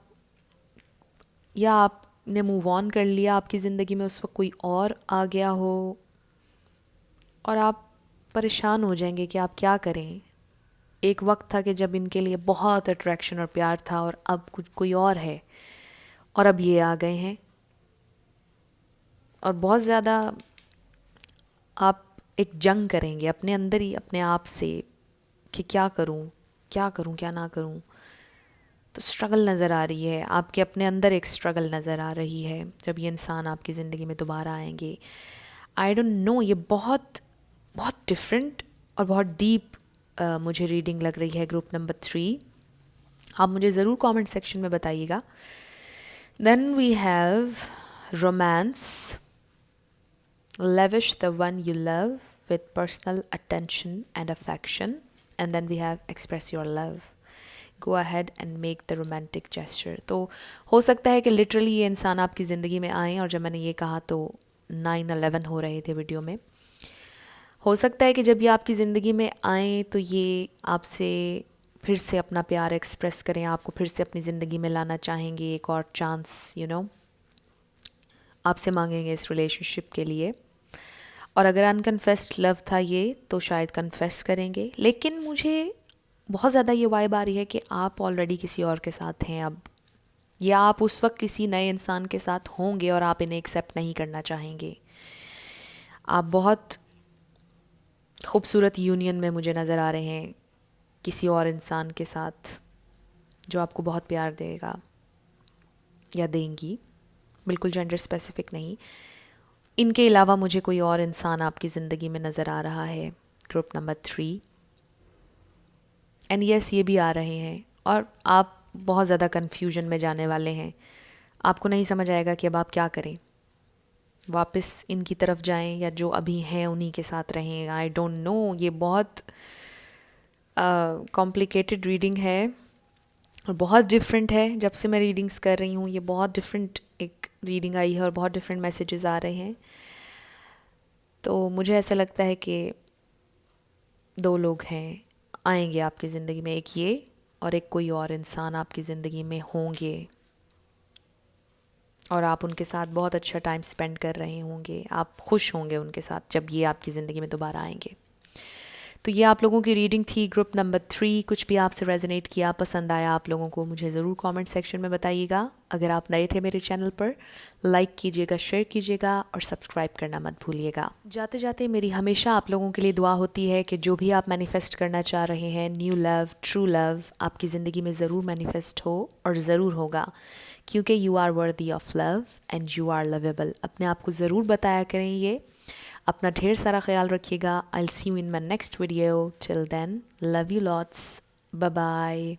या आपने मूव ऑन कर लिया, आपकी ज़िंदगी में उस वक्त कोई और आ गया हो और आप परेशान हो जाएंगे कि आप क्या करें। एक वक्त था कि जब इनके लिए बहुत अट्रैक्शन और प्यार था, और अब कुछ कोई और है, और अब ये आ गए हैं, और बहुत ज़्यादा आप एक जंग करेंगे अपने अंदर ही अपने आप से कि क्या करूं, क्या करूं, क्या ना करूं। तो स्ट्रगल नज़र आ रही है, आपके अपने अंदर एक स्ट्रगल नज़र आ रही है जब ये इंसान आपकी ज़िंदगी में दोबारा आएंगे। आई डोंट नो, ये बहुत बहुत डिफरेंट और बहुत डीप मुझे रीडिंग लग रही है ग्रुप नंबर 3। आप मुझे ज़रूर कमेंट सेक्शन में बताइएगा। Then we have romance, lavish the one you love with personal attention and affection, and then we have express your love, go ahead and make the romantic gesture। तो हो सकता है कि लिटरली ये इंसान आपकी ज़िंदगी में आए, और जब मैंने ये कहा तो 9/11 हो रहे थे वीडियो में। हो सकता है कि जब ये आपकी ज़िंदगी में आए तो ये आपसे फिर से अपना प्यार एक्सप्रेस करें, आपको फिर से अपनी ज़िंदगी में लाना चाहेंगे, एक और चांस आपसे मांगेंगे इस रिलेशनशिप के लिए। और अगर अनकन्फेस्ड लव था ये तो शायद कन्फेस करेंगे, लेकिन मुझे बहुत ज़्यादा ये वाइब आ रही है कि आप ऑलरेडी किसी और के साथ हैं अब, या आप उस वक्त किसी नए इंसान के साथ होंगे और आप इन्हें एक्सेप्ट नहीं करना चाहेंगे। आप बहुत खूबसूरत यूनियन में मुझे नज़र आ रहे हैं किसी और इंसान के साथ जो आपको बहुत प्यार देगा या देंगी, बिल्कुल जेंडर स्पेसिफिक नहीं। इनके अलावा मुझे कोई और इंसान आपकी ज़िंदगी में नज़र आ रहा है ग्रुप नंबर 3। एंड यस, ये भी आ रहे हैं, और आप बहुत ज़्यादा कन्फ्यूजन में जाने वाले हैं। आपको नहीं समझ आएगा कि अब आप क्या करें, वापस इनकी तरफ जाएं या जो अभी हैं उन्हीं के साथ रहें। आई डोंट नो, ये बहुत कॉम्प्लिकेटेड रीडिंग है और बहुत डिफरेंट है। जब से मैं रीडिंग्स कर रही हूँ ये बहुत डिफरेंट एक रीडिंग आई है और बहुत डिफरेंट मैसेजेस आ रहे हैं। तो मुझे ऐसा लगता है कि 2 लोग हैं आएंगे आपकी ज़िंदगी में, एक ये और एक कोई और इंसान आपकी ज़िंदगी में होंगे, और आप उनके साथ बहुत अच्छा टाइम स्पेंड कर रहे होंगे, आप खुश होंगे उनके साथ जब ये आपकी ज़िंदगी में दोबारा आएंगे। तो ये आप लोगों की रीडिंग थी ग्रुप नंबर 3। कुछ भी आपसे रेजोनेट किया, पसंद आया आप लोगों को, मुझे ज़रूर कमेंट सेक्शन में बताइएगा। अगर आप नए थे मेरे चैनल पर, लाइक कीजिएगा, शेयर कीजिएगा और सब्सक्राइब करना मत भूलिएगा। जाते जाते मेरी हमेशा आप लोगों के लिए दुआ होती है कि जो भी आप मैनिफेस्ट करना चाह रहे हैं, न्यू लव, ट्रू लव, आपकी ज़िंदगी में ज़रूर मैनिफेस्ट हो, और ज़रूर होगा, क्योंकि you are worthy of love and you are lovable. अपने आप को ज़रूर बताया करें ये। अपना ढेर सारा ख्याल रखिएगा। I will see you in my next video. Till then, love you lots, bye bye.